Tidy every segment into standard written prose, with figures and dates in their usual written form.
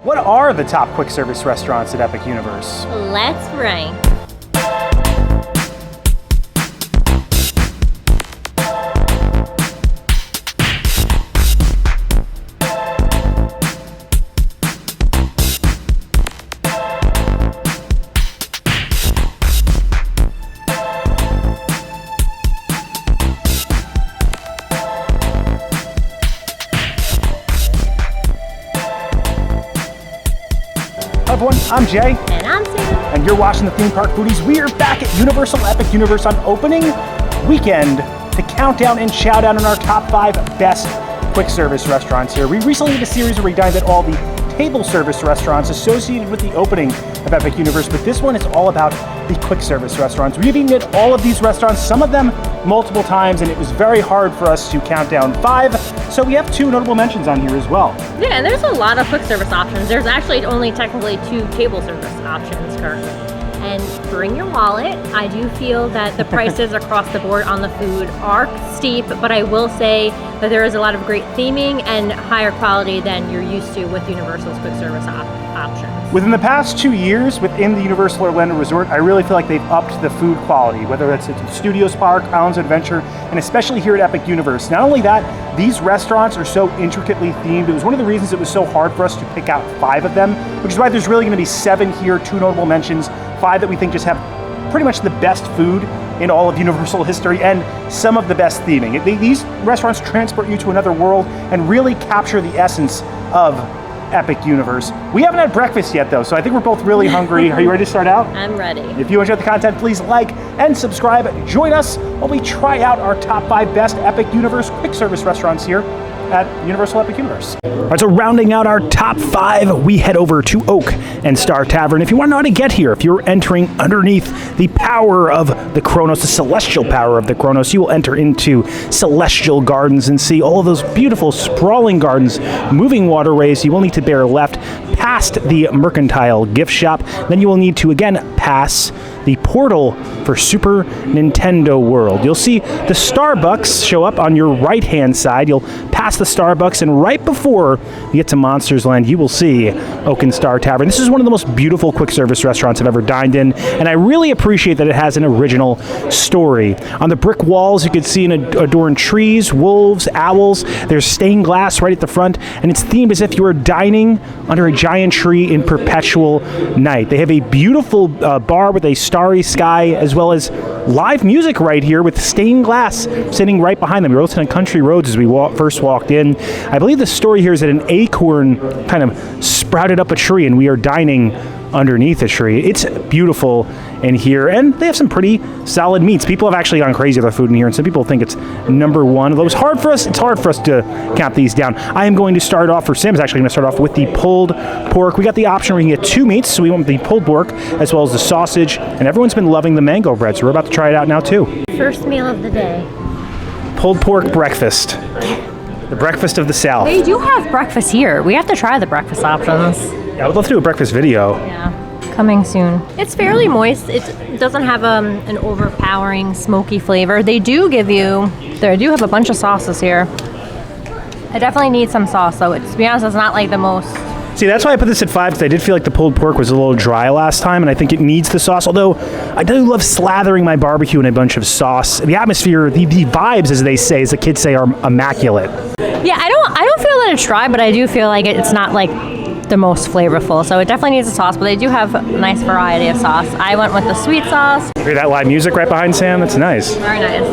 What are the top quick service restaurants at Epic Universe? Let's rank. Hello everyone, I'm Jay. And I'm Serene. And you're watching the Theme Park Foodies. We are back at Universal Epic Universe on opening weekend to count down and shout out on our top 5 best quick service restaurants here. We recently did a series where we dined at all the table service restaurants associated with the opening of Epic Universe, but this one is all about the quick service restaurants. We've eaten at all of these restaurants, some of them multiple times, and it was very hard for us to count down 5, so we have 2 notable mentions on here as well. Yeah, and there's a lot of quick service options. There's actually only technically 2 table service options currently. And bring your wallet. I do feel that the prices across the board on the food are steep, but I will say that there is a lot of great theming and higher quality than you're used to with Universal's quick service options. Within the past 2 years within the Universal Orlando Resort, I really feel like they've upped the food quality, whether that's at Studios Park, Islands of Adventure, and especially here at Epic Universe. Not only that, these restaurants are so intricately themed. It was one of the reasons it was so hard for us to pick out 5 of them, which is why there's really going to be 7 here, 2 notable mentions, 5 that we think just have pretty much the best food in all of Universal history and some of the best theming. These restaurants transport you to another world and really capture the essence of Epic Universe. We haven't had breakfast yet though, so I think we're both really hungry. Are you ready to start out? I'm ready. If you enjoyed the content, please like and subscribe. Join us while we try out our top 5 best Epic Universe quick service restaurants here at Universal Epic Universe. All right, so rounding out our top 5, we head over to Oak and Star Tavern. If you want to know how to get here, if you're entering underneath the power of the Kronos, the celestial power of the Kronos, you will enter into celestial gardens and see all of those beautiful sprawling gardens, moving waterways. You will need to bear left past the mercantile gift shop. Then you will need to again pass the portal for Super Nintendo World. You'll see the Starbucks show up on your right-hand side. You'll pass the Starbucks, and right before you get to Monsters Land, you will see Oak and Star Tavern. This is one of the most beautiful quick service restaurants I've ever dined in, and I really appreciate that it has an original story. On the brick walls, you can see adorned trees, wolves, owls. There's stained glass right at the front, and it's themed as if you were dining under a giant tree in perpetual night. They have a beautiful bar with a starry sky, as well as live music right here with stained glass sitting right behind them. We were listening to Country Roads as we first walked in. I believe the story here is that an acorn kind of sprouted up a tree and we are dining underneath a tree. It's beautiful in here, and they have some pretty solid meats. People have actually gone crazy with their food in here, and some people think it's number 1. Although it's hard for us to count these down. I am going to start off, or Sam's actually going to start off with the pulled pork. We got the option where you can get 2 meats, so we want the pulled pork as well as the sausage, and everyone's been loving the mango bread, so we're about to try it out now too. First meal of the day. Pulled pork breakfast. The breakfast of the South. They do have breakfast here. We have to try the breakfast options. Yeah, I would love to do a breakfast video. Yeah, coming soon. It's fairly moist. It doesn't have an overpowering smoky flavor. They do have a bunch of sauces here. I definitely need some sauce though. To be honest, it's not like the most. See, that's why I put this at 5, because I did feel like the pulled pork was a little dry last time, and I think it needs the sauce, although I do love slathering my barbecue in a bunch of sauce. The atmosphere, the vibes, as they say, as the kids say, are immaculate. Yeah, I don't feel that it's dry, but I do feel like it's not like the most flavorful, so it definitely needs a sauce, but they do have a nice variety of sauce. I went with the sweet sauce. Hear that live music right behind Sam? That's nice. Very nice.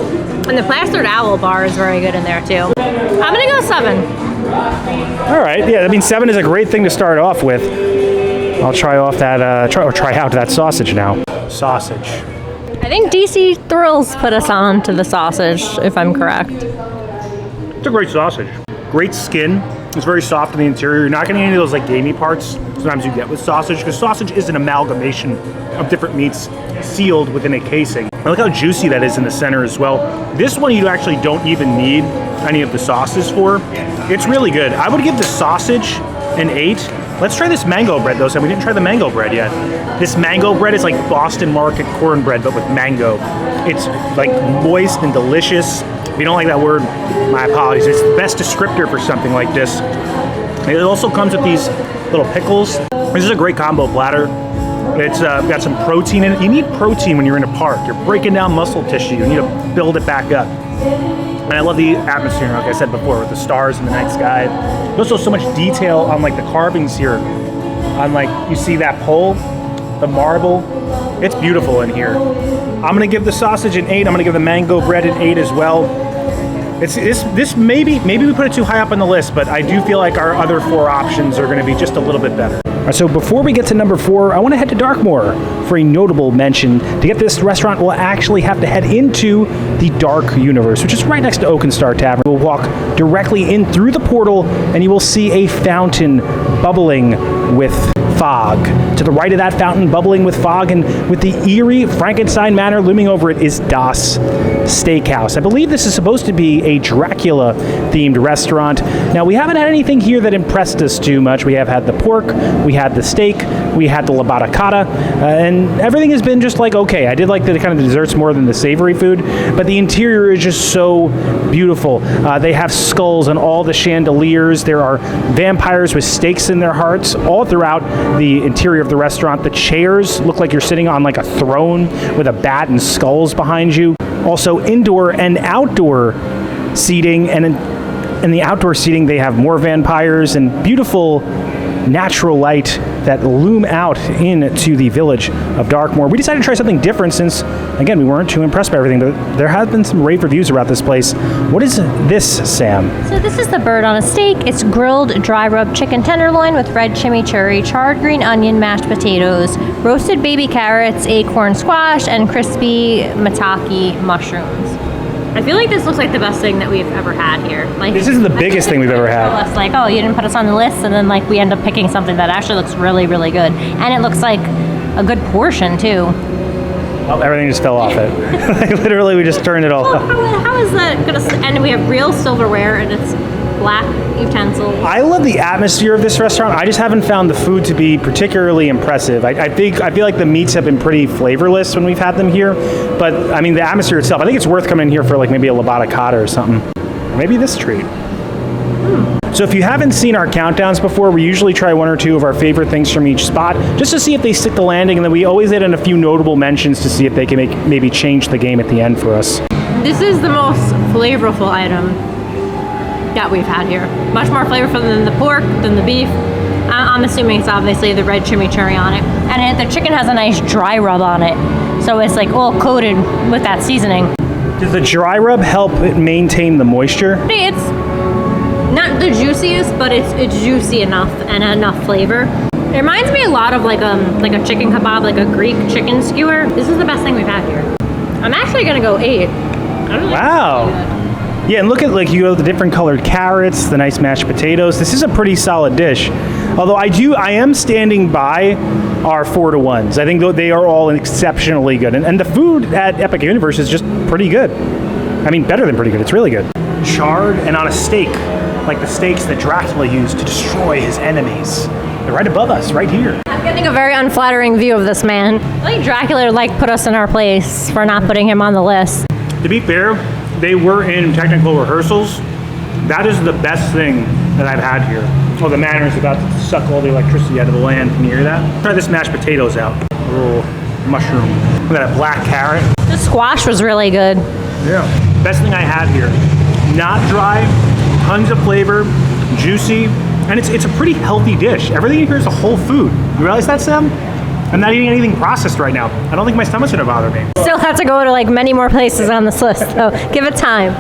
And the plastered owl bar is very good in there too. I'm gonna go 7. All right, yeah, I mean 7 is a great thing to start off with. I'll try off that, try out that sausage now. Sausage. I think DC Thrills put us on to the sausage, if I'm correct. It's a great sausage. Great skin. It's very soft in the interior. You're not getting any of those like gamey parts sometimes you get with sausage, because sausage is an amalgamation of different meats sealed within a casing. I like how juicy that is in the center as well. This one you actually don't even need any of the sauces for. It's really good. I would give the sausage an 8. Let's try this mango bread though, so we didn't try the mango bread yet. This mango bread is like Boston Market cornbread, but with mango. It's like moist and delicious. If you don't like that word, my apologies. It's the best descriptor for something like this. It also comes with these little pickles. This is a great combo platter. It's got some protein in it. You need protein when you're in a park. You're breaking down muscle tissue. You need to build it back up. And I love the atmosphere, like I said before, with the stars in the night sky. There's also so much detail on like the carvings here. On like, you see that pole, the marble. It's beautiful in here. I'm gonna give the sausage an 8. I'm gonna give the mango bread an 8 as well. This maybe we put it too high up on the list, but I do feel like our other 4 options are gonna be just a little bit better. So before we get to number 4, I want to head to Darkmoor for a notable mention. To get this restaurant, we'll actually have to head into the Dark Universe, which is right next to Oak and Star Tavern. We'll walk directly in through the portal, and you will see a fountain bubbling with fog. To the right of that fountain, bubbling with fog, and with the eerie Frankenstein manor looming over it, is Deas Steakhouse. I believe this is supposed to be a Dracula-themed restaurant. Now, we haven't had anything here that impressed us too much. We have had the pork, we had the steak, we had the labata cotta, and everything has been just like okay. I did like the kind of desserts more than the savory food, but the interior is just so beautiful. They have skulls on all the chandeliers. There are vampires with stakes in their hearts all throughout the interior of the restaurant. The chairs look like you're sitting on like a throne with a bat and skulls behind you. Also indoor and outdoor seating, and in the outdoor seating they have more vampires and beautiful natural light that loom out into the village of Darkmoor. We decided to try something different since, again, we weren't too impressed by everything, but there have been some rave reviews about this place. What is this, Sam? So this is the bird on a steak. It's grilled dry rub chicken tenderloin with red chimichurri, charred green onion, mashed potatoes, roasted baby carrots, acorn squash, and crispy maitake mushrooms. I feel like this looks like the best thing that we've ever had here. Like, this is the biggest thing we've ever had. Us like, oh, you didn't put us on the list, and then like we end up picking something that actually looks really, really good, and it looks like a good portion too. Oh, everything just fell off it. Like, literally, we just turned it all off. How is that gonna? And we have real silverware, and it's black utensils. I love the atmosphere of this restaurant. I just haven't found the food to be particularly impressive. I feel like the meats have been pretty flavorless when we've had them here, but I mean the atmosphere itself. I think it's worth coming in here for like maybe a labata cotta or something, or maybe this treat. So if you haven't seen our countdowns before, we usually try 1 or 2 of our favorite things from each spot, just to see if they stick the landing, and then we always add in a few notable mentions to see if they can maybe change the game at the end for us. This is the most flavorful item that we've had here. Much more flavorful than the pork, than the beef. I'm assuming it's obviously the red chimichurri on it. And the chicken has a nice dry rub on it. So it's like all coated with that seasoning. Does the dry rub help it maintain the moisture? It's not the juiciest, but it's juicy enough and enough flavor. It reminds me a lot of like a chicken kebab, like a Greek chicken skewer. This is the best thing we've had here. I'm actually gonna go 8. Wow. Yeah, and look at like you go the different colored carrots, the nice mashed potatoes. This is a pretty solid dish. Although I am standing by our 4-to-1s. I think they are all exceptionally good, and the food at Epic Universe is just pretty good. I mean, better than pretty good. It's really good. Charred and on a steak, like the steaks that Dracula used to destroy his enemies. They're right above us, right here. I'm getting a very unflattering view of this man. I think Dracula put us in our place for not putting him on the list. To be fair, they were in technical rehearsals. That is the best thing that I've had here. Oh, the manor is about to suck all the electricity out of the land. Can you hear that? Try this mashed potatoes out. A little mushroom. Look at that black carrot. The squash was really good. Yeah. Best thing I had here. Not dry, tons of flavor, juicy, and it's a pretty healthy dish. Everything in here is a whole food. You realize that, Sam? I'm not eating anything processed right now. I don't think my stomach's gonna bother me. Still have to go to like many more places on this list, so give it time.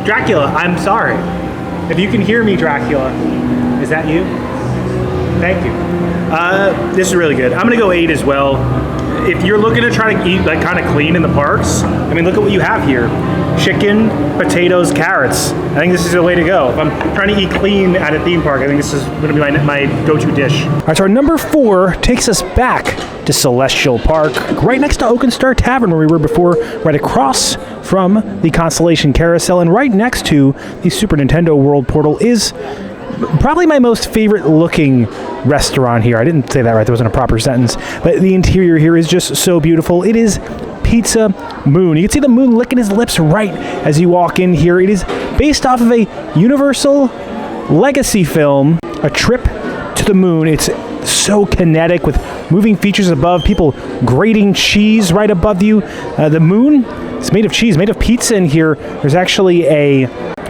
Dracula, I'm sorry. If you can hear me, Dracula, is that you? Thank you. This is really good. I'm gonna go 8 as well. If you're looking to try to eat like kind of clean in the parks, I mean, look at what you have here. Chicken, potatoes, carrots. I think this is the way to go. If I'm trying to eat clean at a theme park, I think this is gonna be my go-to dish. All right, so our number 4 takes us back to Celestial Park, right next to Oak and Star Tavern where we were before, right across from the Constellation Carousel, and right next to the Super Nintendo World Portal is probably my most favorite looking restaurant here. I didn't say that right, that wasn't a proper sentence, but the interior here is just so beautiful. It is Pizza Moon. You can see the moon licking his lips right as you walk in here. It is based off of a Universal legacy film, A Trip to the Moon. It's so kinetic with moving features above, people grating cheese right above you. The Moon, it's made of cheese, made of pizza in here. There's actually a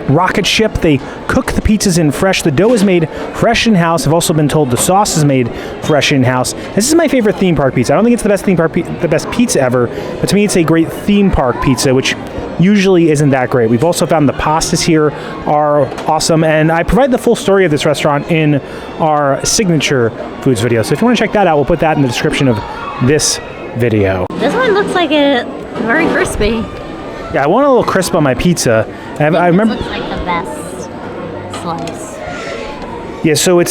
rocket ship. They cook the pizzas in fresh. The dough is made fresh in-house. I've also been told the sauce is made fresh in-house. This is my favorite theme park pizza. I don't think it's the best theme park the best pizza ever, but to me it's a great theme park pizza, which usually isn't that great. We've also found the pastas here are awesome, and I provide the full story of this restaurant in our signature foods video. So if you want to check that out, we'll put that in the description of this video. This one looks like it's very crispy. Yeah, I want a little crisp on my pizza. I remember. This looks like the best slice. Yeah, so it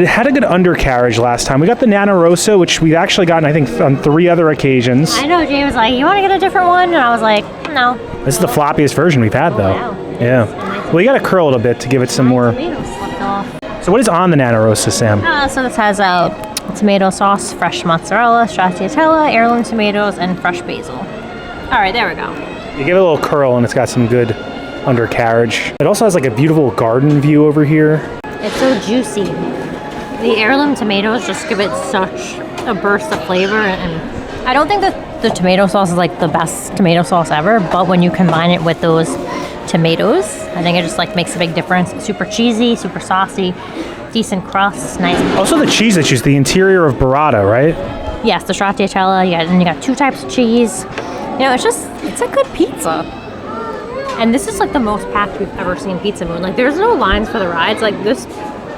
had a good undercarriage last time. We got the Nana Rosa, which we've actually gotten, I think, on 3 other occasions. I know, Jay was like, you want to get a different one? And I was like, no. This is the floppiest version we've had, though. Wow. Yeah. Well, you got to curl it a bit to give it some more. Tomatoes slipped off. So what is on the Nana Rosa, Sam? So this has tomato sauce, fresh mozzarella, stracciatella, heirloom tomatoes, and fresh basil. All right, there we go. You give it a little curl, and it's got some good undercarriage. It also has like a beautiful garden view over here. It's so juicy. The heirloom tomatoes just give it such a burst of flavor, and I don't think that the tomato sauce is like the best tomato sauce ever, but when you combine it with those tomatoes, I think it just like makes a big difference. Super cheesy, super saucy, decent crust, nice. Also the cheese that you use, the interior of burrata, right? Yes, the stracciatella, and you got 2 types of cheese. You know, it's a good pizza. And this is like the most packed we've ever seen Pizza Moon. Like, there's no lines for the rides. Like, this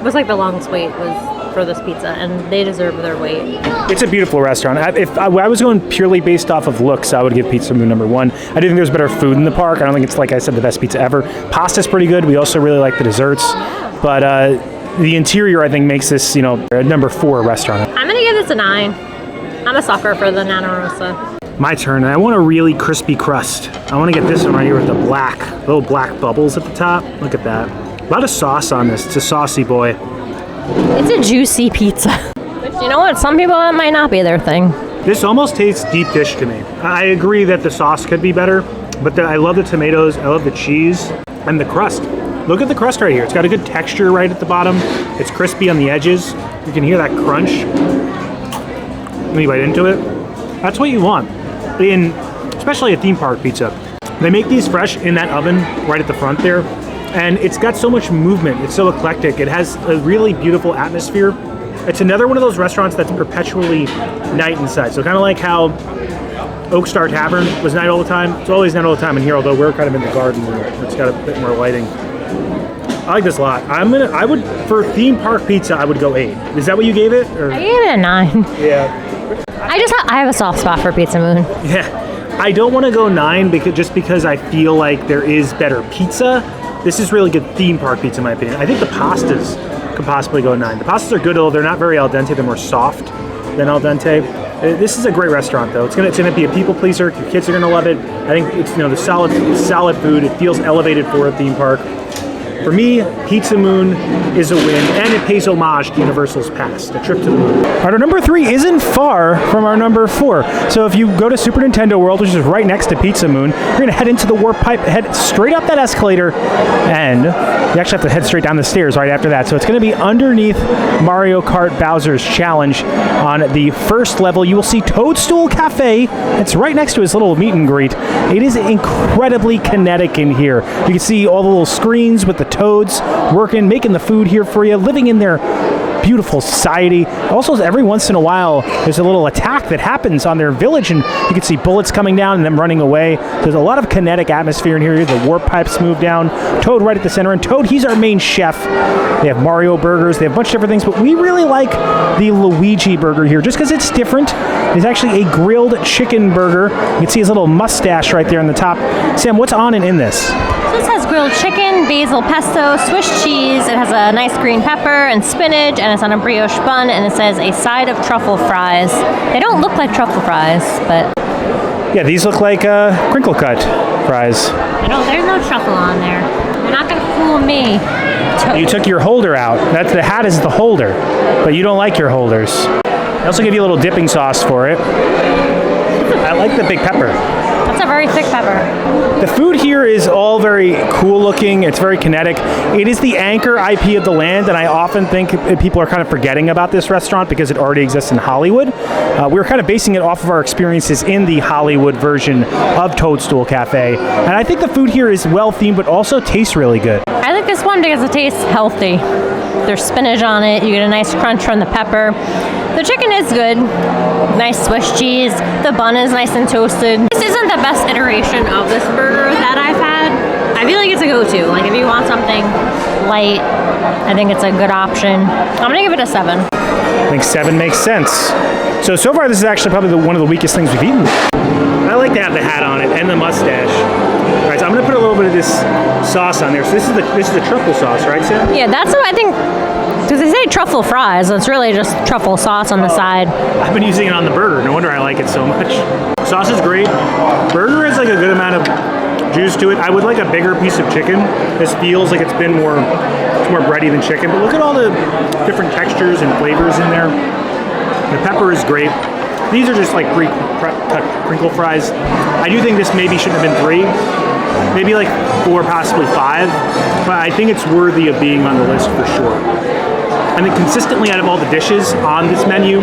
was like the longest wait was for this pizza, and they deserve their wait. It's a beautiful restaurant. If I was going purely based off of looks, I would give Pizza Moon number 1. I do think there's better food in the park. I don't think it's, like I said, the best pizza ever. Pasta's pretty good. We also really like the desserts. But the interior, I think, makes this, a number 4 restaurant. I'm gonna give this a 9. I'm a sucker for the Nana Rosa. My turn, and I want a really crispy crust. I want to get this one right here with the little black bubbles at the top. Look at that. A lot of sauce on this. It's a saucy boy. It's a juicy pizza. But you know what? Some people, that might not be their thing. This almost tastes deep dish to me. I agree that the sauce could be better, but I love the tomatoes, I love the cheese, and the crust. Look at the crust right here. It's got a good texture right at the bottom. It's crispy on the edges. You can hear that crunch when you bite into it. That's what you want, especially a theme park pizza. They make these fresh in that oven right at the front there, and it's got so much movement. It's so eclectic. It has a really beautiful atmosphere. It's another one of those restaurants that's perpetually night inside. So kind of like how Star Tavern was night all the time. It's always night all the time in here, although we're kind of in the garden where it's got a bit more lighting. I like this a lot. I would, for theme park pizza, I would go 8. Is that what you gave it? Or? I gave it a 9. Yeah. I have a soft spot for Pizza Moon. Yeah, I don't want to go 9 because I feel like there is better pizza. This is really good theme park pizza, in my opinion. I think the pastas could possibly go 9. The pastas are good, although they're not very al dente. They're more soft than al dente. This is a great restaurant, though. It's gonna be a people pleaser. Your kids are gonna love it. I think it's the solid food. It feels elevated for a theme park. For me, Pizza Moon is a win, and it pays homage to Universal's past, a trip to the moon. Our number 3 isn't far from our number 4. So if you go to Super Nintendo World, which is right next to Pizza Moon, you're going to head into the warp pipe, head straight up that escalator, and you actually have to head straight down the stairs right after that. So it's going to be underneath Mario Kart Bowser's Challenge. On the first level, you will see Toadstool Cafe. It's right next to his little meet and greet. It is incredibly kinetic in here. You can see all the little screens with the toads working, making the food here for you, living in their beautiful society. Also, every once in a while, there's a little attack that happens on their village, and you can see bullets coming down and them running away. There's a lot of kinetic atmosphere in here. The warp pipes move down. Toad right at the center, and Toad, he's our main chef. They have Mario burgers. They have a bunch of different things, but we really like the Luigi burger here, just because it's different. It's actually a grilled chicken burger. You can see his little mustache right there on the top. Sam, what's on and in this? This has grilled chicken, basil pesto, Swiss cheese. It has a nice green pepper and spinach, and it's on a brioche bun, and it says a side of truffle fries. They don't look like truffle fries, but... Yeah, these look like crinkle cut fries. There's no truffle on there. You're not going to fool me. You took your holder out. The hat is the holder, but you don't like your holders. I also give you a little dipping sauce for it. I like the big pepper. That's a very thick pepper. The food here is all very cool looking. It's very kinetic. It is the anchor IP of the land, and I often think people are kind of forgetting about this restaurant because it already exists in Hollywood. We're kind of basing it off of our experiences in the Hollywood version of Toadstool Cafe, and I think the food here is well themed, but also tastes really good. I like this one because it tastes healthy. There's spinach on it. You get a nice crunch from the pepper. The chicken is good. Nice Swiss cheese. The bun is nice and toasted. This isn't the best iteration of this burger that I've had. I feel like it's a go-to. Like if you want something light, I think it's a good option. I'm gonna give it a 7. I think 7 makes sense. So far this is actually probably one of the weakest things we've eaten. I like to have the hat on it and the mustache. All right, so I'm gonna put a little bit of this sauce on there. So this is the truffle sauce, right, Sam? Yeah, that's what I think. Because they say truffle fries, so it's really just truffle sauce on the side. I've been using it on the burger. No wonder I like it so much. Sauce is great. Burger has like a good amount of juice to it. I would like a bigger piece of chicken. This feels like it's more bready than chicken. But look at all the different textures and flavors in there. The pepper is great. These are just like pre-cut crinkle fries. I do think this maybe should have been 3. Maybe like 4, possibly 5. But I think it's worthy of being on the list for sure. I think consistently out of all the dishes on this menu,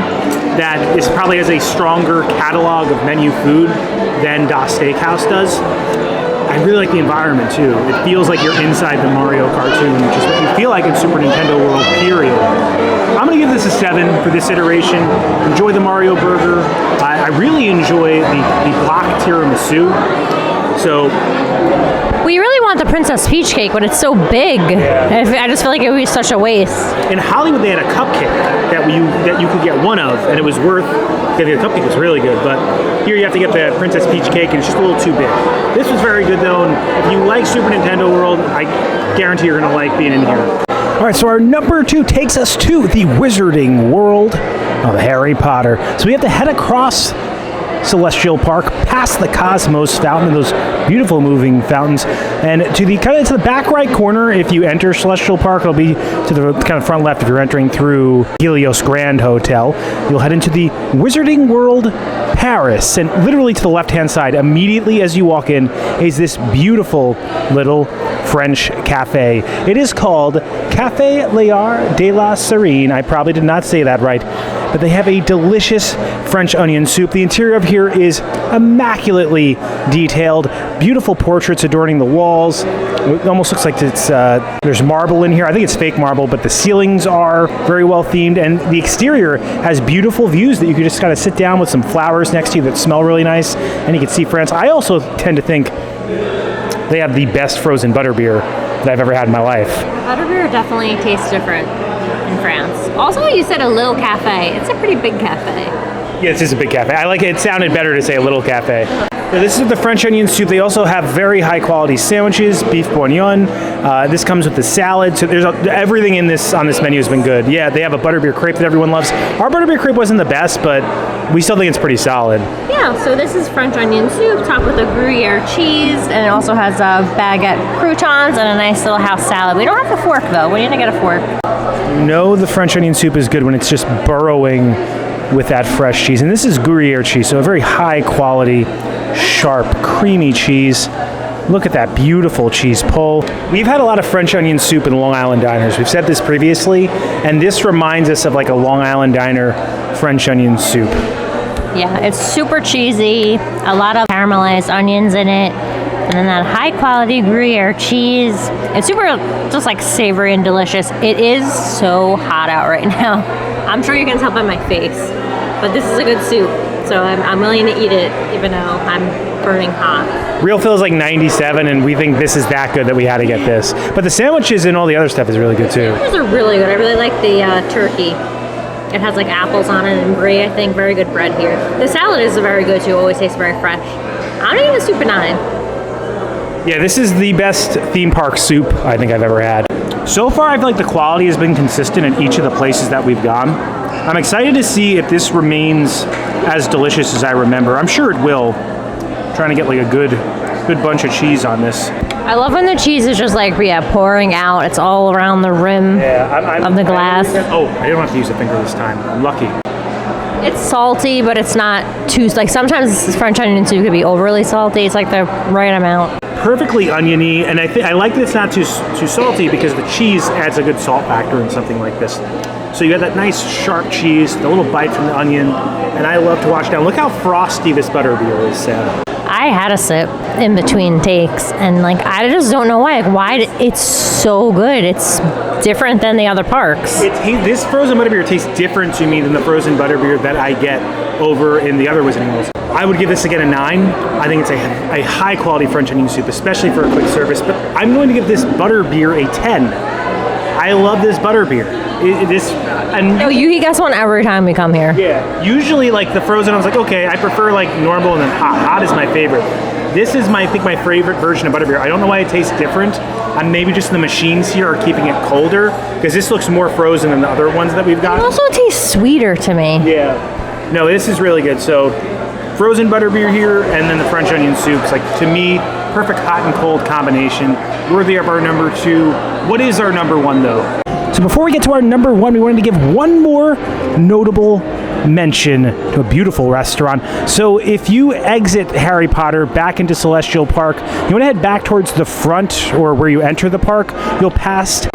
that this probably has a stronger catalog of menu food than Deas Steakhouse does. I really like the environment too. It feels like you're inside the Mario cartoon, which is what you feel like in Super Nintendo World, period. I'm gonna give this a 7 for this iteration. Enjoy the Mario burger. I really enjoy the block tiramisu. So we really want the Princess Peach cake, but it's so big. Yeah. I just feel like it would be such a waste. In Hollywood, they had a cupcake that you could get one of, and it was worth. The cupcake was really good, but here you have to get the Princess Peach cake, and it's just a little too big. This was very good though, and if you like Super Nintendo World, I guarantee you're gonna like being in here. All right, so our number 2 takes us to the Wizarding World of Harry Potter. So we have to head across Celestial Park, past the Cosmos Fountain, and those beautiful moving fountains, and to the back right corner. If you enter Celestial Park, it'll be to the kind of front left if you're entering through Helios Grand Hotel. You'll head into the Wizarding World Paris, and literally to the left-hand side, immediately as you walk in, is this beautiful little French cafe. It is called Café L'Art de la Serene. I probably did not say that right, but they have a delicious French onion soup. The interior of here is immaculately detailed. Beautiful portraits adorning the walls. It almost looks like there's marble in here. I think it's fake marble, but the ceilings are very well themed, and the exterior has beautiful views that you can just kind of sit down with some flowers next to you that smell really nice, and you can see France. I also tend to think they have the best frozen butterbeer that I've ever had in my life. Butterbeer definitely tastes different in France. Also, you said a little cafe. It's a pretty big cafe. Yeah, this is a big cafe. I like it. It sounded better to say a little cafe. Now, this is the French onion soup. They also have very high quality sandwiches, beef bourguignon. This comes with the salad. So there's everything on this menu has been good. Yeah, they have a butterbeer crepe that everyone loves. Our butterbeer crepe wasn't the best, but we still think it's pretty solid. Yeah, so this is French onion soup topped with a Gruyere cheese, and it also has baguette croutons and a nice little house salad. We don't have a fork though. We need to get a fork. You know the French onion soup is good when it's just burrowing with that fresh cheese. And this is Gruyere cheese, so a very high quality, sharp, creamy cheese. Look at that beautiful cheese pull. We've had a lot of French onion soup in Long Island diners. We've said this previously, and this reminds us of like a Long Island diner French onion soup. Yeah, it's super cheesy, a lot of caramelized onions in it, and then that high quality Gruyere cheese. It's super just like savory and delicious. It is so hot out right now. I'm sure you can tell by my face, but this is a good soup, so I'm willing to eat it even though I'm burning hot. Real Phil is like 97, and we think this is that good that we had to get this. But the sandwiches and all the other stuff is really good too. These are really good. I really like the turkey. It has like apples on it and brie, I think. Very good bread here. The salad is very good too. Always tastes very fresh. I'm gonna give it a super 9. Yeah, this is the best theme park soup I think I've ever had. So far, I feel like the quality has been consistent in each of the places that we've gone. I'm excited to see if this remains as delicious as I remember. I'm sure it will. I'm trying to get like a good bunch of cheese on this. I love when the cheese is just like, pouring out. It's all around the rim of the glass. Oh, I didn't have to use a finger this time. I'm lucky. It's salty, but it's not too, like sometimes French onion soup could be overly salty. It's like the right amount. Perfectly oniony, and I like that it's not too salty because the cheese adds a good salt factor in something like this. So you got that nice sharp cheese, the little bite from the onion, and I love to wash down. Look how frosty this butterbeer is, Sam. I had a sip in between takes, and like I just don't know why. Like why it's so good. It's different than the other parks. This frozen butterbeer tastes different to me than the frozen butterbeer that I get over in the other Wizarding Worlds. I would give this again a 9. I think it's a high quality French onion soup, especially for a quick service. But I'm going to give this butterbeer a 10. I love this butterbeer. You guess one every time we come here. Yeah. Usually, like the frozen, I was like, okay, I prefer like normal and then hot. Hot is my favorite. This is I think my favorite version of butterbeer. I don't know why it tastes different. Maybe just the machines here are keeping it colder because this looks more frozen than the other ones that we've got. It also tastes sweeter to me. Yeah. No, this is really good. So, frozen butterbeer here, and then the French onion soups. Like to me, perfect hot and cold combination. Worthy of our number 2. What is our number 1 though? So before we get to our number 1, we wanted to give one more notable mention to a beautiful restaurant. So if you exit Harry Potter back into Celestial Park, you want to head back towards the front or where you enter the park, you'll pass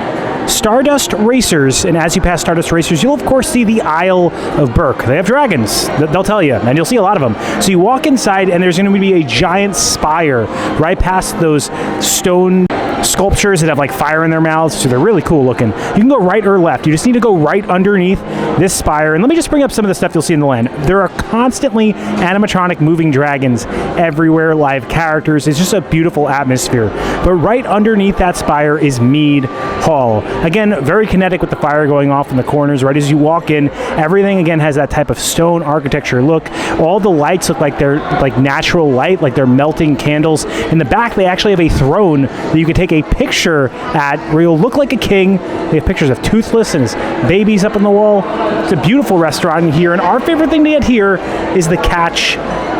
Stardust Racers, and as you pass Stardust Racers, you'll of course see the Isle of Berk. They have dragons, they'll tell you, and you'll see a lot of them. So you walk inside, and there's going to be a giant spire right past those stone sculptures that have like fire in their mouths, so they're really cool looking. You can go right or left. You just need to go right underneath this spire. And let me just bring up some of the stuff you'll see in the land. There are constantly animatronic moving dragons everywhere, live characters. It's just a beautiful atmosphere. But right underneath that spire is Mead Hall. Again, very kinetic with the fire going off in the corners. Right as you walk in, everything again has that type of stone architecture look. All the lights look like they're like natural light, like they're melting candles. In the back, they actually have a throne that you could take a picture at where you'll look like a king. They have pictures of Toothless and his babies up on the wall. It's a beautiful restaurant here, and our favorite thing to get here is the catch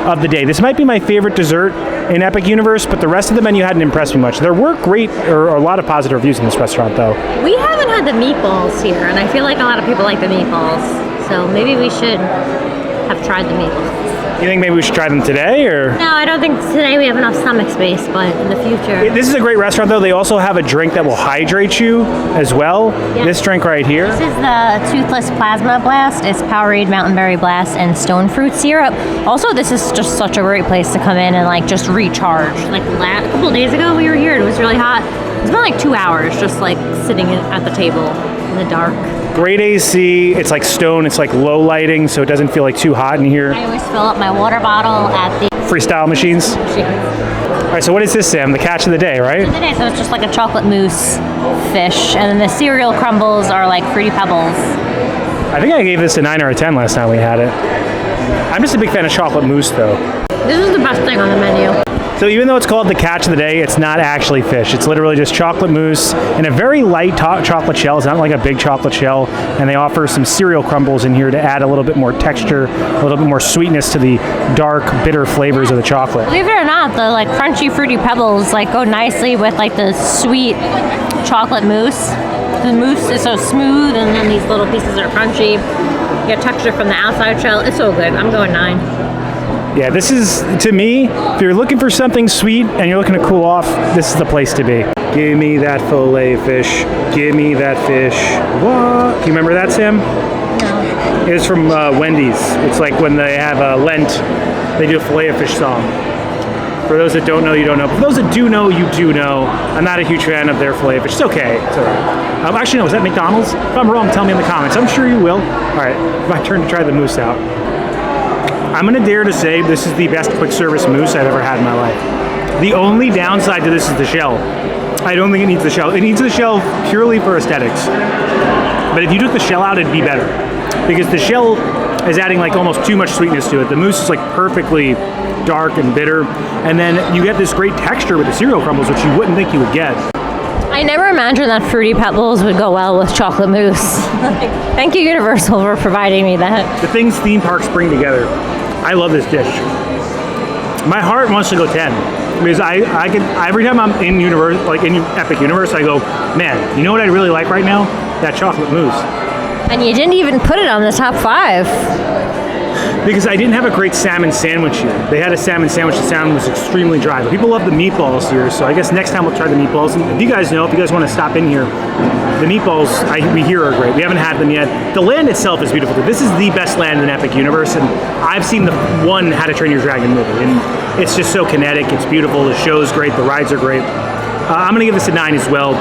of the day. This might be my favorite dessert in Epic Universe, but the rest of the menu hadn't impressed me much. There were a lot of positive reviews in this restaurant, though. We haven't had the meatballs here, and I feel like a lot of people like the meatballs, so maybe we should have tried the meatballs. You think maybe we should try them today, or? No, I don't think today we have enough stomach space, but in the future. This is a great restaurant, though. They also have a drink that will hydrate you as well. Yeah. This drink right here. This is the Toothless Plasma Blast. It's Powerade, Mountain Berry Blast, and Stone Fruit Syrup. Also, this is just such a great place to come in and like just recharge. Like a couple of days ago we were here, and it was really hot. It's been like 2 hours just like sitting at the table in the dark. Great AC, it's like stone, it's like low lighting, so it doesn't feel like too hot in here. I always fill up my water bottle at the freestyle machines. All right, so what is this, Sam? The catch of the day, right? Today, so it's just like a chocolate mousse fish, and then the cereal crumbles are like Fruity Pebbles. I think I gave this a 9 or a 10 last time we had it. I'm just a big fan of chocolate mousse, though. This is the best thing on the menu. So even though it's called the catch of the day, it's not actually fish. It's literally just chocolate mousse in a very light chocolate shell. It's not like a big chocolate shell. And they offer some cereal crumbles in here to add a little bit more texture, a little bit more sweetness to the dark, bitter flavors of the chocolate. Believe it or not, the like crunchy Fruity Pebbles like go nicely with like the sweet chocolate mousse. The mousse is so smooth, and then these little pieces are crunchy. You get texture from the outside shell. It's so good. I'm going 9. Yeah, this is, to me, if you're looking for something sweet and you're looking to cool off, this is the place to be. Give me that filet fish. Give me that fish. What? Do you remember that, Sam? No. It was from Wendy's. It's like when they have Lent, they do a filet of fish song. For those that don't know, you don't know. For those that do know, you do know. I'm not a huge fan of their filet of fish. It's okay. It's all right. Actually, no, is that McDonald's? If I'm wrong, tell me in the comments. I'm sure you will. All right, my turn to try the mousse out. I'm going to dare to say this is the best quick service mousse I've ever had in my life. The only downside to this is the shell. I don't think it needs the shell. It needs the shell purely for aesthetics. But if you took the shell out, it'd be better. Because the shell is adding like almost too much sweetness to it. The mousse is like perfectly dark and bitter. And then you get this great texture with the cereal crumbles, which you wouldn't think you would get. I never imagined that Fruity Pebbles would go well with chocolate mousse. Thank you, Universal, for providing me that. The things theme parks bring together. I love this dish. My heart wants to go 10 because I can every time I'm in universe, like in Epic Universe, I go, man, you know what I really like right now? That chocolate mousse. And you didn't even put it on the top 5. because I didn't have a great salmon sandwich here. They had a salmon sandwich, the salmon was extremely dry, but people love the meatballs here, so I guess next time we'll try the meatballs. And if you guys want to stop in here, the meatballs we hear are great. We haven't had them yet. The land itself is beautiful. This is the best land in Epic Universe, and I've seen the one How to Train Your Dragon movie, and it's just so kinetic, it's beautiful, the show's great, the rides are great. I'm going to give this a 9 as well.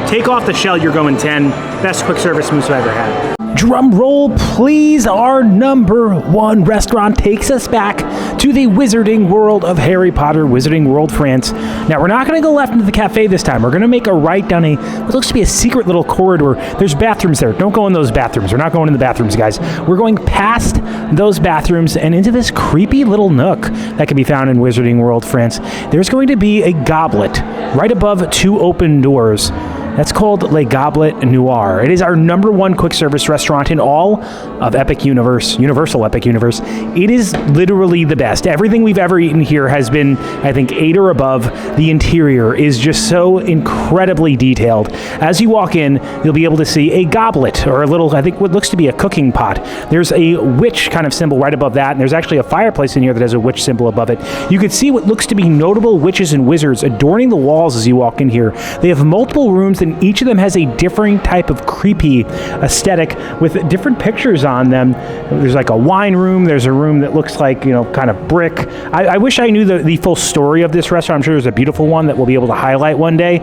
Take off the shell, you're going 10. Best quick service moose I've ever had. Drum roll, please. Our number 1 restaurant takes us back to the Wizarding World of Harry Potter, Wizarding World, France. Now, we're not going to go left into the cafe this time. We're going to make a right down what looks to be a secret little corridor. There's bathrooms there. Don't go in those bathrooms. We're not going in the bathrooms, guys. We're going past those bathrooms and into this creepy little nook that can be found in Wizarding World, France. There's going to be a goblet right above 2 open doors. That's called Le Goblet Noir. It is our number 1 quick service restaurant in all of Universal Epic Universe. It is literally the best. Everything we've ever eaten here has been, I think, 8 or above. The interior is just so incredibly detailed. As you walk in, you'll be able to see a goblet, or a little, I think what looks to be a cooking pot. There's a witch kind of symbol right above that, and there's actually a fireplace in here that has a witch symbol above it. You can see what looks to be notable witches and wizards adorning the walls as you walk in here. They have multiple rooms, and each of them has a differing type of creepy aesthetic with different pictures on them. There's like a wine room. There's a room that looks like, kind of brick. I wish I knew the full story of this restaurant. I'm sure there's a beautiful one that we'll be able to highlight one day.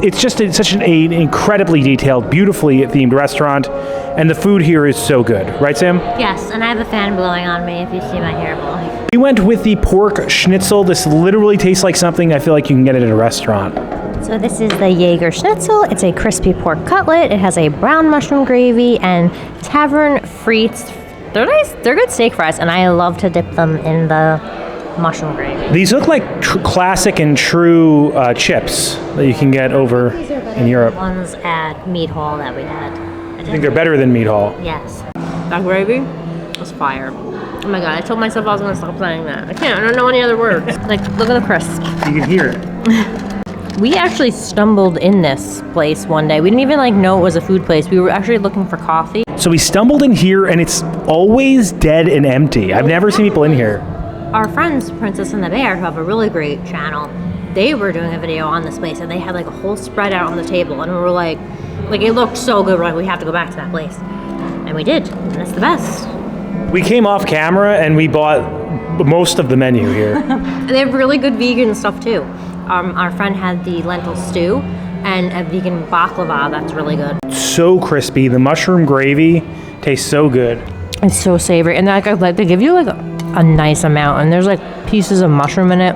It's just such an incredibly detailed, beautifully themed restaurant, and the food here is so good. Right, Sam? Yes, and I have a fan blowing on me if you see my hair blowing. We went with the pork schnitzel. This literally tastes like something I feel like you can get it at a restaurant. So this is the Jaeger Schnitzel. It's a crispy pork cutlet. It has a brown mushroom gravy and tavern frites. They're nice. They're good steak fries, and I love to dip them in the mushroom gravy. These look like classic and true chips that you can get over in Europe. Ones at Meat Hall that we had. I think they're better than Meat Hall. Yes. That gravy was fire. Oh my god, I told myself I was going to stop saying that. I don't know any other words. Like, look at the crisp. You can hear it. We actually stumbled in this place one day. We didn't even know it was a food place. We were actually looking for coffee. So we stumbled in here and it's always dead and empty. I've never seen people in here. Our friends, Princess and the Bear, who have a really great channel, they were doing a video on this place and they had like a whole spread out on the table, and we were like it looked so good. We're like, we have to go back to that place. And we did, and it's the best. We came off camera and we bought most of the menu here. And they have really good vegan stuff too. Our friend had the lentil stew and a vegan baklava that's really good. So crispy. The mushroom gravy tastes so good. It's so savory, and they give you like a nice amount, and there's like pieces of mushroom in it.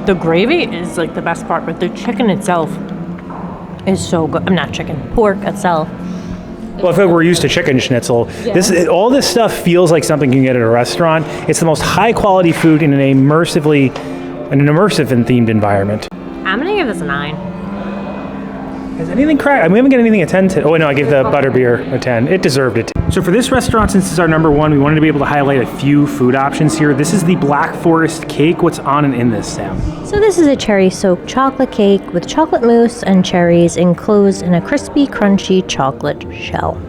The gravy is like the best part, but the chicken itself is so good. I'm not chicken, pork itself. Well, I feel like we're used to chicken schnitzel. Yeah. All this stuff feels like something you can get at a restaurant. It's the most high quality food in an immersive and themed environment. I'm gonna give this a 9. Has anything cracked? We haven't got anything at 10 to. Oh, no, I gave the butterbeer a 10. It deserved it. So for this restaurant, since it's our number 1, we wanted to be able to highlight a few food options here. This is the Black Forest cake. What's on and in this, Sam? So this is a cherry-soaked chocolate cake with chocolate mousse and cherries enclosed in a crispy, crunchy chocolate shell.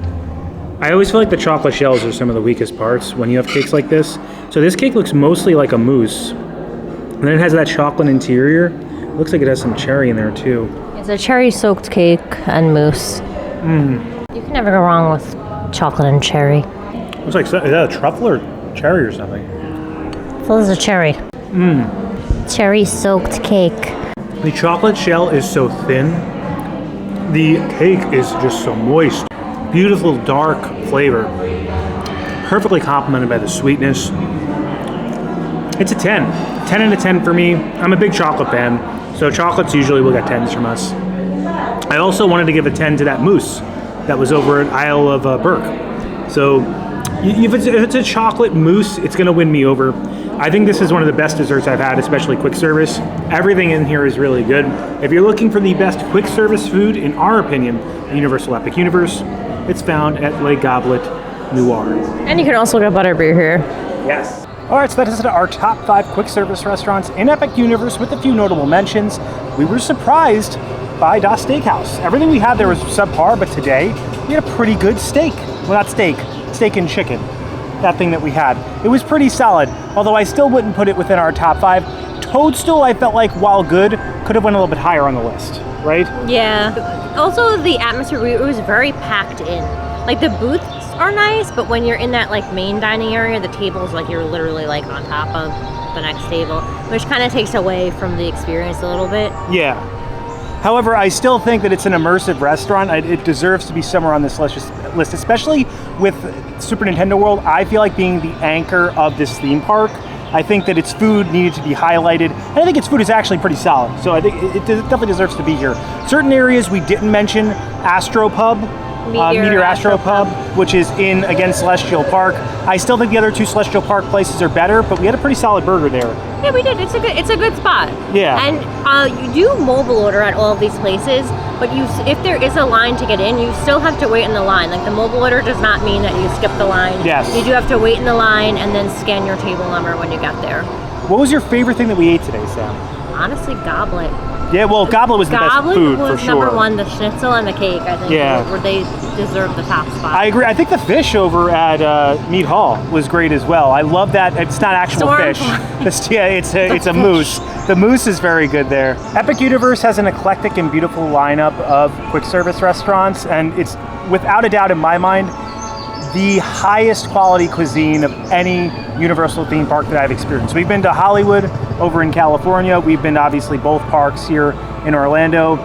I always feel like the chocolate shells are some of the weakest parts when you have cakes like this. So this cake looks mostly like a mousse. And then it has that chocolate interior. It looks like it has some cherry in there too. It's a cherry-soaked cake and mousse. You can never go wrong with chocolate and cherry. Looks like, is that a truffle or cherry or something? So this is a cherry. Cherry-soaked cake. The chocolate shell is so thin. The cake is just so moist. Beautiful dark flavor. Perfectly complemented by the sweetness. It's a 10. 10 out of 10 for me. I'm a big chocolate fan, so chocolates usually will get 10s from us. I also wanted to give a 10 to that mousse that was over at Isle of Berk. So if it's a chocolate mousse, it's going to win me over. I think this is one of the best desserts I've had, especially quick service. Everything in here is really good. If you're looking for the best quick service food, in our opinion, in Universal Epic Universe, it's found at Le Goblet Noir. And you can also get butterbeer here. Yes. All right, so that is our top 5 quick service restaurants in Epic Universe with a few notable mentions. We were surprised by Das Steakhouse. Everything we had there was subpar, but today we had a pretty good steak. Well, not steak, steak and chicken. that thing that we had. It was pretty solid, although I still wouldn't put it within our top 5. Toadstool, I felt like, while good, could have went a little bit higher on the list, right? Yeah. Also, the atmosphere, it was very packed in. Like, the booths are nice, but when you're in that, like, main dining area, the tables, like, you're literally, like, on top of the next table, which kind of takes away from the experience a little bit. Yeah. However, I still think that it's an immersive restaurant. It deserves to be somewhere on this list, especially with Super Nintendo World. I feel like being the anchor of this theme park. I think that its food needed to be highlighted, and I think its food is actually pretty solid. So I think it definitely deserves to be here. Certain areas we didn't mention: Astro Pub, Meteor Astro Pub, which is in, again, Celestial Park. I still think the other 2 Celestial Park places are better, but we had a pretty solid burger there. Yeah, we did. It's a good spot. Yeah. And you do mobile order at all of these places, but if there is a line to get in, you still have to wait in the line. Like, the mobile order does not mean that you skip the line. Yes. You do have to wait in the line and then scan your table number when you get there. What was your favorite thing that we ate today, Sam? Honestly, Goblet. Yeah, well, Goblet was the best food, for sure. Number 1, the schnitzel and the cake, I think, where they deserve the top spot. I agree. I think the fish over at Mead Hall was great as well. I love that. It's not actual fish. It's a moose. The moose is very good there. Epic Universe has an eclectic and beautiful lineup of quick service restaurants, and it's, without a doubt in my mind, the highest quality cuisine of any Universal theme park that I've experienced. We've been to Hollywood over in California. We've been to, obviously, both parks here in Orlando.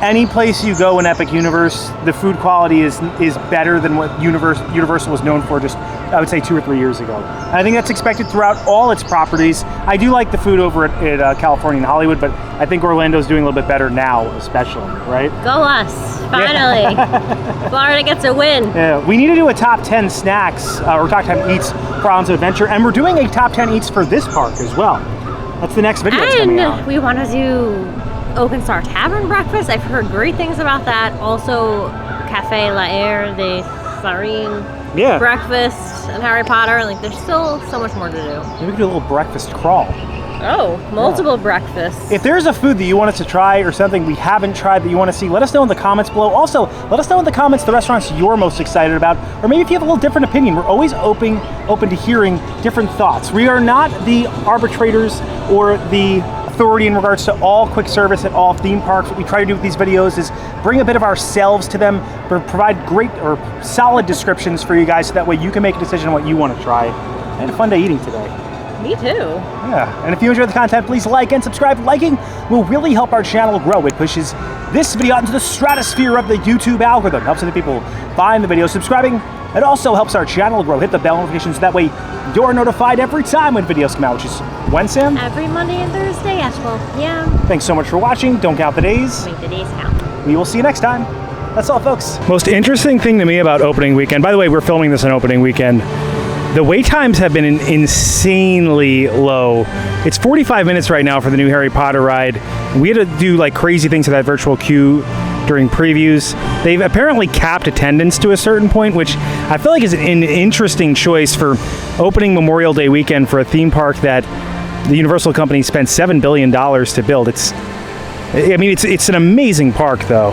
Any place you go in Epic Universe, the food quality is better than what Universal was known for just, I would say, 2 or 3 years ago. And I think that's expected throughout all its properties. I do like the food over at California and Hollywood, but I think Orlando's doing a little bit better now, especially, right? Go us, finally. Florida gets a win. Yeah, we need to do a top 10 snacks, or top 10 eats for Islands of Adventure, and we're doing a top 10 eats for this park as well. That's the next video that's coming out. And we want to do Open Star Tavern breakfast. I've heard great things about that. Also, Cafe La Air de Serene breakfast and Harry Potter. Like, there's still so much more to do. Maybe we could do a little breakfast crawl. Oh, multiple breakfasts. If there's a food that you want us to try or something we haven't tried that you want to see, let us know in the comments below. Also, let us know in the comments the restaurants you're most excited about, or maybe if you have a little different opinion. We're always open to hearing different thoughts. We are not the arbitrators or the authority in regards to all quick service at all theme parks. What we try to do with these videos is bring a bit of ourselves to them, but provide great or solid descriptions for you guys so that way you can make a decision on what you want to try. I had a fun day eating today. Me too. Yeah, and if you enjoyed the content, please like and subscribe. Liking will really help our channel grow. It pushes this video out into the stratosphere of the YouTube algorithm, helps other people find the video. Subscribing, it also helps our channel grow. Hit the bell notifications, that way you're notified every time when videos come out, which is when, Sam? Every Monday and Thursday at 12 p.m. Thanks so much for watching. Don't count the days. Make the days count. We will see you next time. That's all, folks. Most interesting thing to me about opening weekend, by the way, we're filming this on opening weekend, the wait times have been insanely low. It's 45 minutes right now for the new Harry Potter ride. We had to do like crazy things to that virtual queue during previews. They've apparently capped attendance to a certain point, which I feel like is an interesting choice for opening Memorial Day weekend for a theme park that the Universal company spent $7 billion to build. It's an amazing park, though.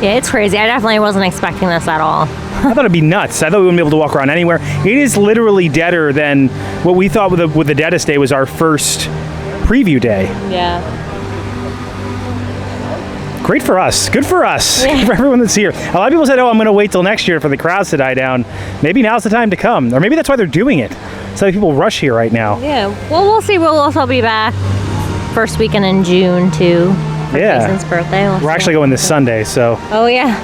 Yeah, it's crazy. I definitely wasn't expecting this at all. I thought it'd be nuts. I thought we wouldn't be able to walk around anywhere. It is literally deader than what we thought with the deadest day was our first preview day. Yeah. Great for us. Good for us. Yeah. Good for everyone that's here. A lot of people said, oh, I'm going to wait till next year for the crowds to die down. Maybe now's the time to come. Or maybe that's why they're doing it. So people rush here right now. Yeah. Well, we'll see. We'll also be back first weekend in June, too. Yeah. Jason's birthday. We're actually going this Sunday, so. Oh, yeah.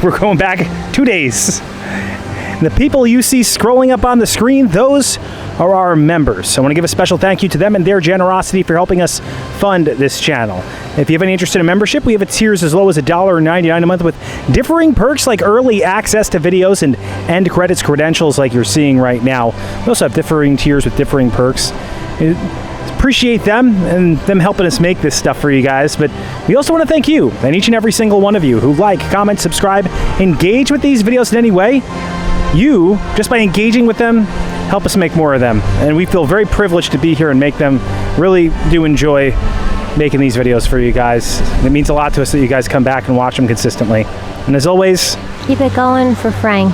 We're going back 2 days. And the people you see scrolling up on the screen, those are our members. I want to give a special thank you to them and their generosity for helping us fund this channel. If you have any interest in a membership, we have at tiers as low as $1.99 a month with differing perks like early access to videos and end credits credentials like you're seeing right now. We also have differing tiers with differing perks. Appreciate them and them helping us make this stuff for you guys, but we also want to thank you and each and every single one of you who like, comment, subscribe, engage with these videos in any way. You, just by engaging with them, help us make more of them, and we feel very privileged to be here and make them. Really do enjoy making these videos for you guys. It means a lot to us that you guys come back and watch them consistently. And as always, keep it going for Frank.